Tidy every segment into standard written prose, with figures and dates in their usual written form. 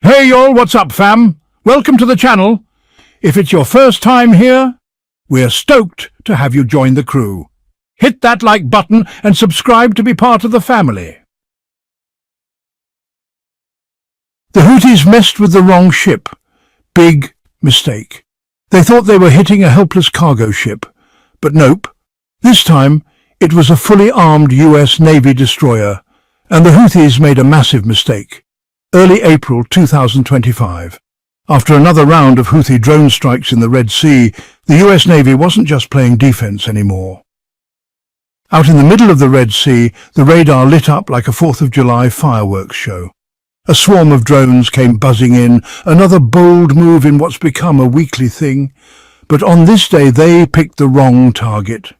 Hey y'all, what's up fam? Welcome to the channel. If it's your first time here, we're stoked to have you join the crew. Hit that like button and subscribe to be part of the family. The Houthis messed with the wrong ship. Big mistake. They thought they were hitting a helpless cargo ship, but nope. This time, it was a fully armed US Navy destroyer, and the Houthis made a massive mistake. Early April 2025. After another round of Houthi drone strikes in the Red Sea, the US Navy wasn't just playing defense anymore. Out in the middle of the Red Sea, the radar lit up like a 4th of July fireworks show. A swarm of drones came buzzing in, another bold move in what's become a weekly thing. But on this day, they picked the wrong target.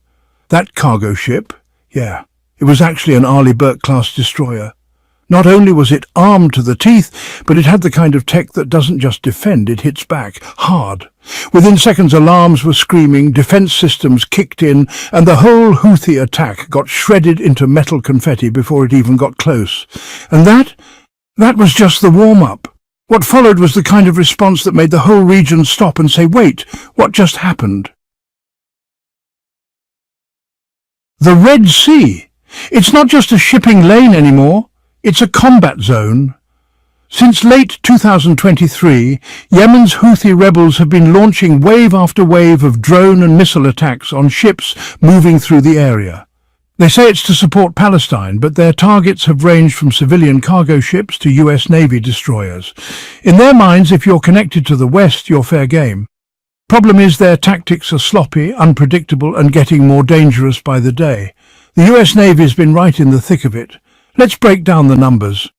That cargo ship, it was actually an Arleigh Burke-class destroyer. Not only was it armed to the teeth, but it had the kind of tech that doesn't just defend, it hits back, hard. Within seconds, alarms were screaming, defense systems kicked in, and the whole Houthi attack got shredded into metal confetti before it even got close. And that was just the warm-up. What followed was the kind of response that made the whole region stop and say, wait, what just happened? The Red Sea. It's not just a shipping lane anymore. It's a combat zone. Since late 2023, Yemen's Houthi rebels have been launching wave after wave of drone and missile attacks on ships moving through the area. They say it's to support Palestine, but their targets have ranged from civilian cargo ships to US Navy destroyers. In their minds, if you're connected to the West, you're fair game. Problem is their tactics are sloppy, unpredictable, and getting more dangerous by the day. The US Navy's been right in the thick of it. Let's break down the numbers.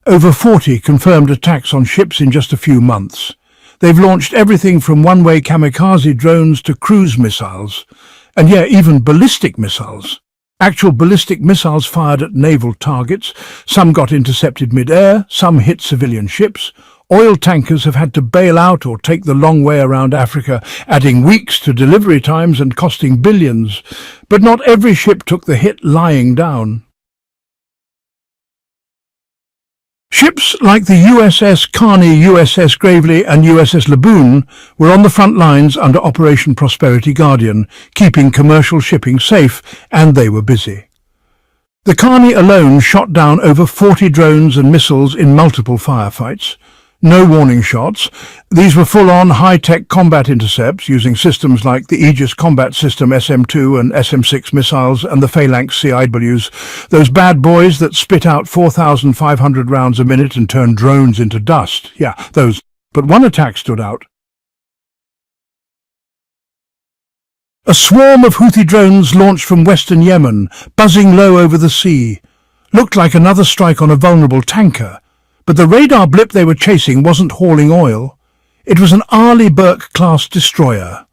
Over 40 confirmed attacks on ships in just a few months. They've launched everything from one-way kamikaze drones to cruise missiles. And even ballistic missiles. Actual ballistic missiles fired at naval targets. Some got intercepted mid-air, some hit civilian ships. Oil tankers have had to bail out or take the long way around Africa, adding weeks to delivery times and costing billions. But not every ship took the hit lying down. Ships like the USS Carney, USS Gravely and USS Laboon were on the front lines under Operation Prosperity Guardian, keeping commercial shipping safe, and they were busy. The Carney alone shot down over 40 drones and missiles in multiple firefights. No warning shots. These were full-on high-tech combat intercepts using systems like the Aegis combat system SM-2 and SM-6 missiles and the Phalanx CIWs, those bad boys that spit out 4,500 rounds a minute and turn drones into dust. Those. But one attack stood out. A swarm of Houthi drones launched from western Yemen, buzzing low over the sea. Looked like another strike on a vulnerable tanker. But the radar blip they were chasing wasn't hauling oil. It was an Arleigh Burke-class destroyer.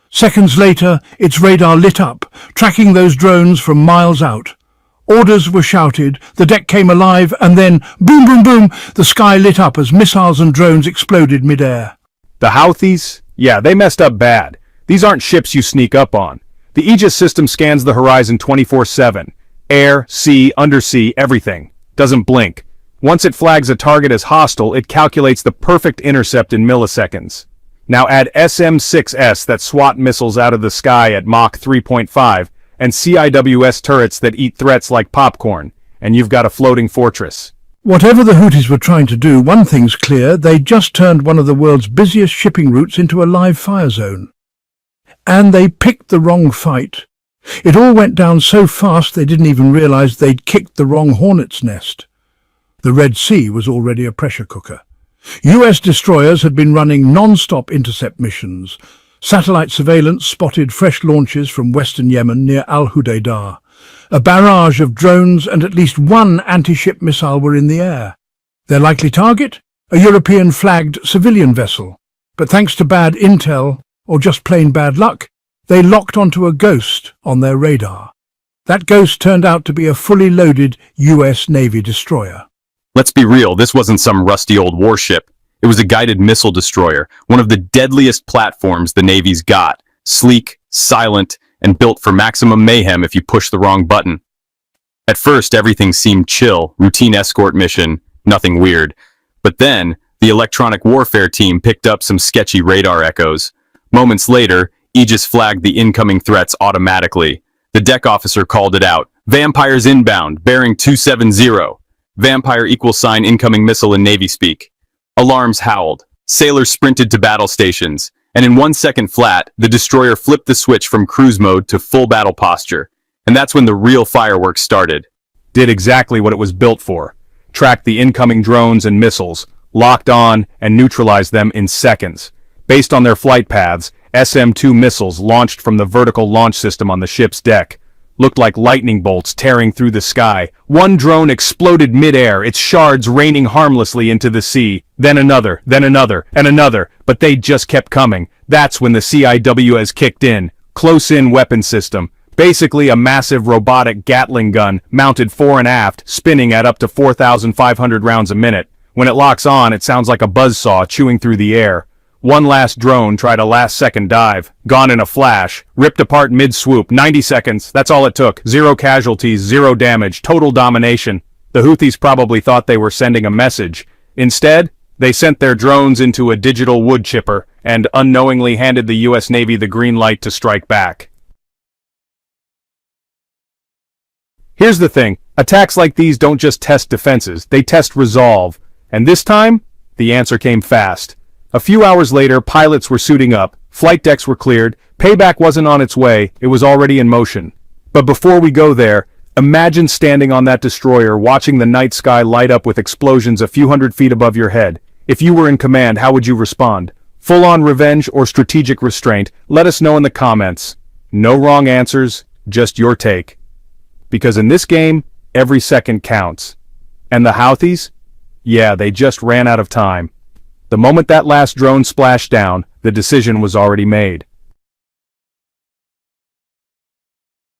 Seconds later, its radar lit up, tracking those drones from miles out. Orders were shouted, the deck came alive, and then, boom, boom, boom, the sky lit up as missiles and drones exploded mid-air. The Houthis? They messed up bad. These aren't ships you sneak up on. The Aegis system scans the horizon 24/7. Air, sea, undersea, everything. Doesn't blink. Once it flags a target as hostile, it calculates the perfect intercept in milliseconds. Now add SM-6S that swat missiles out of the sky at Mach 3.5 and CIWS turrets that eat threats like popcorn, and you've got a floating fortress. Whatever the Houthis were trying to do, one thing's clear, they just turned one of the world's busiest shipping routes into a live fire zone. And they picked the wrong fight. It all went down so fast they didn't even realize they'd kicked the wrong hornet's nest. The Red Sea was already a pressure cooker. US destroyers had been running non-stop intercept missions. Satellite surveillance spotted fresh launches from western Yemen near Al-Hudaydah. A barrage of drones and at least one anti-ship missile were in the air. Their likely target? A European-flagged civilian vessel. But thanks to bad intel, or just plain bad luck, they locked onto a ghost on their radar. That ghost turned out to be a fully loaded US Navy destroyer. Let's be real, this wasn't some rusty old warship. It was a guided missile destroyer, one of the deadliest platforms the Navy's got. Sleek, silent, and built for maximum mayhem if you push the wrong button. At first, everything seemed chill, routine escort mission, nothing weird. But then, The electronic warfare team picked up some sketchy radar echoes. Moments later, Aegis flagged the incoming threats automatically. The deck officer called it out. Vampires inbound, bearing 270. Vampire =sign incoming missile in Navy speak. Alarms howled. Sailors sprinted to battle stations, and in 1 second flat, the destroyer flipped the switch from cruise mode to full battle posture. And that's when the real fireworks started. Did exactly what it was built for. Tracked the incoming drones and missiles, locked on and neutralized them in seconds. Based on their flight paths, SM-2 missiles launched from the vertical launch system on the ship's deck. Looked like lightning bolts tearing through the sky. One drone exploded mid-air, its shards raining harmlessly into the sea. Then another, and another, but they just kept coming. That's when the CIWS kicked in. Close-in weapon system. Basically a massive robotic Gatling gun, mounted fore and aft, spinning at up to 4,500 rounds a minute. When it locks on, it sounds like a buzzsaw chewing through the air. One last drone tried a last-second dive, gone in a flash, ripped apart mid-swoop, 90 seconds, that's all it took, 0 casualties, 0 damage, total domination. The Houthis probably thought they were sending a message. Instead, they sent their drones into a digital wood chipper, and unknowingly handed the US Navy the green light to strike back. Here's the thing, attacks like these don't just test defenses, they test resolve. And this time, the answer came fast. A few hours later, pilots were suiting up, flight decks were cleared, payback wasn't on its way, it was already in motion. But before we go there, imagine standing on that destroyer watching the night sky light up with explosions a few hundred feet above your head. If you were in command, how would you respond? Full-on revenge or strategic restraint? Let us know in the comments. No wrong answers, just your take. Because in this game, every second counts. And the Houthis? Yeah, they just ran out of time. The moment that last drone splashed down, the decision was already made.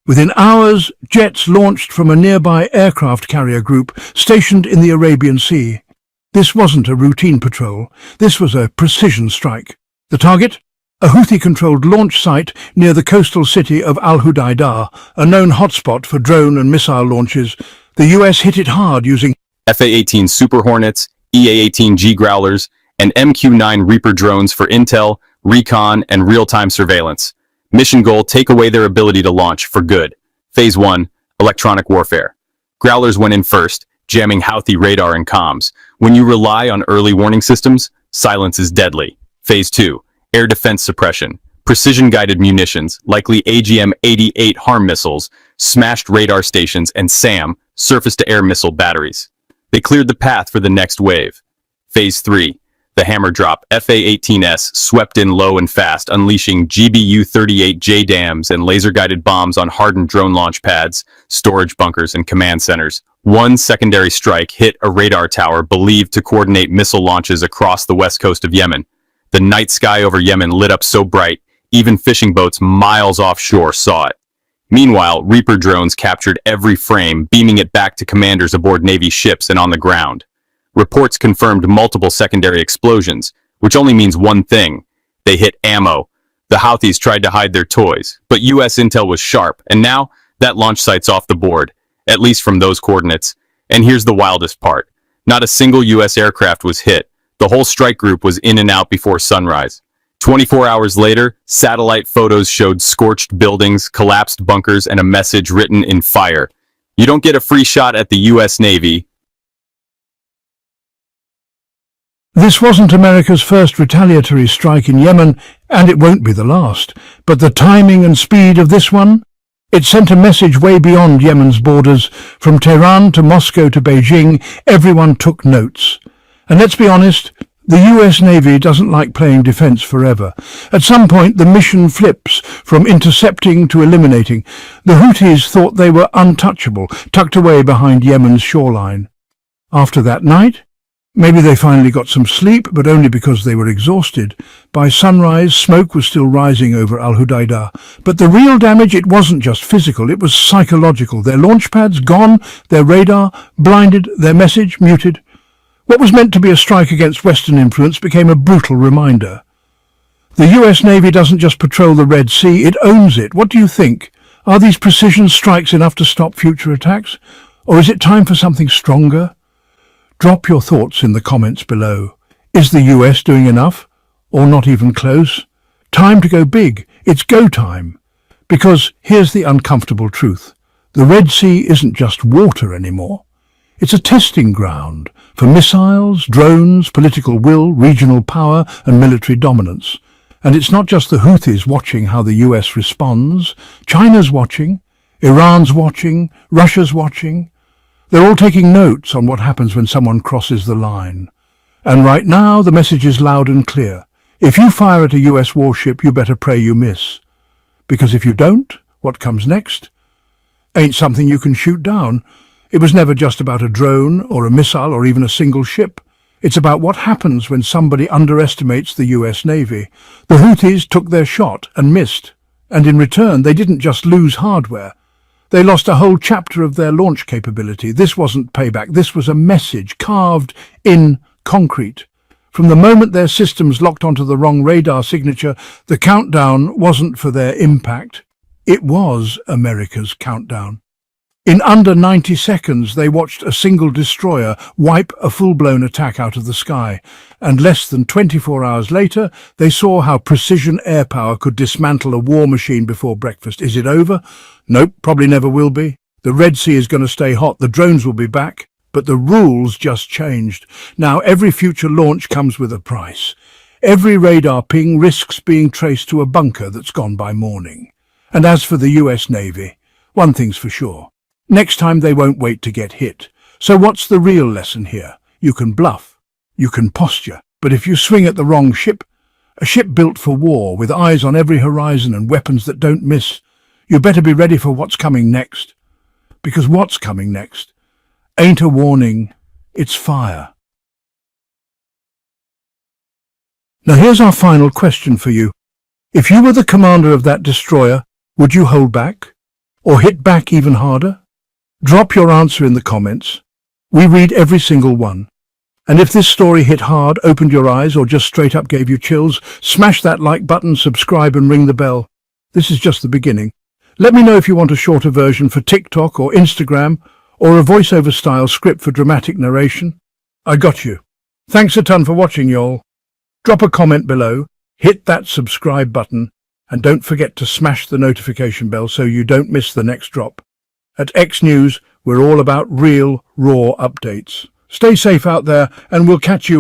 Within hours, jets launched from a nearby aircraft carrier group stationed in the Arabian Sea. This wasn't a routine patrol. This was a precision strike. The target? A Houthi-controlled launch site near the coastal city of Al-Hudaydah, a known hotspot for drone and missile launches. The US hit it hard using FA-18 Super Hornets, EA-18G Growlers, and MQ-9 Reaper drones for intel, recon, and real-time surveillance. Mission goal: take away their ability to launch for good. Phase 1, electronic warfare. Growlers went in first, jamming Houthi radar and comms. When you rely on early warning systems, silence is deadly. Phase 2, air defense suppression. Precision-guided munitions, likely AGM-88 HARM missiles, smashed radar stations, and SAM, surface-to-air missile batteries. They cleared the path for the next wave. Phase 3, the hammer drop. FA-18S swept in low and fast, unleashing GBU-38J dams and laser-guided bombs on hardened drone launch pads, storage bunkers, and command centers. One secondary strike hit a radar tower believed to coordinate missile launches across the west coast of Yemen. The night sky over Yemen lit up so bright, even fishing boats miles offshore saw it. Meanwhile, Reaper drones captured every frame, beaming it back to commanders aboard Navy ships and on the ground. Reports confirmed multiple secondary explosions, which only means one thing: they hit ammo. The Houthis tried to hide their toys, but US intel was sharp, and now that launch site's off the board, at least from those coordinates. And here's the wildest part: not a single US aircraft was hit. The whole strike group was in and out before sunrise. 24 hours later, satellite photos showed scorched buildings, collapsed bunkers, and a message written in fire. You don't get a free shot at the US Navy. This wasn't America's first retaliatory strike in Yemen, and it won't be the last. But the timing and speed of this one? It sent a message way beyond Yemen's borders. From Tehran to Moscow to Beijing, everyone took notes. And let's be honest, the US Navy doesn't like playing defense forever. At some point, the mission flips from intercepting to eliminating. The Houthis thought they were untouchable, tucked away behind Yemen's shoreline. After that night, maybe they finally got some sleep, but only because they were exhausted. By sunrise, smoke was still rising over Al-Hudaydah. But the real damage, it wasn't just physical, it was psychological. Their launch pads gone, their radar blinded, their message muted. What was meant to be a strike against Western influence became a brutal reminder. The US Navy doesn't just patrol the Red Sea, it owns it. What do you think? Are these precision strikes enough to stop future attacks? Or is it time for something stronger? Drop your thoughts in the comments below. Is the US doing enough? Or not even close? Time to go big. It's go time. Because here's the uncomfortable truth. The Red Sea isn't just water anymore. It's a testing ground for missiles, drones, political will, regional power and military dominance. And it's not just the Houthis watching how the US responds. China's watching, Iran's watching, Russia's watching. They're all taking notes on what happens when someone crosses the line. And right now the message is loud and clear. If you fire at a US warship, you better pray you miss. Because if you don't, what comes next ain't something you can shoot down. It was never just about a drone or a missile or even a single ship. It's about what happens when somebody underestimates the US Navy. The Houthis took their shot and missed. And in return, they didn't just lose hardware. They lost a whole chapter of their launch capability. This wasn't payback. This was a message carved in concrete. From the moment their systems locked onto the wrong radar signature, the countdown wasn't for their impact. It was America's countdown. In under 90 seconds, they watched a single destroyer wipe a full-blown attack out of the sky. And less than 24 hours later, they saw how precision air power could dismantle a war machine before breakfast. Is it over? Nope, probably never will be. The Red Sea is going to stay hot. The drones will be back. But the rules just changed. Now every future launch comes with a price. Every radar ping risks being traced to a bunker that's gone by morning. And as for the US Navy, one thing's for sure. Next time they won't wait to get hit. So what's the real lesson here? You can bluff, you can posture, but if you swing at the wrong ship, a ship built for war with eyes on every horizon and weapons that don't miss, you better be ready for what's coming next. Because what's coming next ain't a warning, it's fire. Now here's our final question for you. If you were the commander of that destroyer, would you hold back? Or hit back even harder? Drop your answer in the comments. We read every single one. And if this story hit hard, opened your eyes, or just straight up gave you chills, smash that like button, subscribe and ring the bell. This is just the beginning. Let me know if you want a shorter version for TikTok or Instagram, or a voiceover style script for dramatic narration. I got you. Thanks a ton for watching, y'all. Drop a comment below, hit that subscribe button, and don't forget to smash the notification bell so you don't miss the next drop. At X News, we're all about real, raw updates. Stay safe out there, and we'll catch you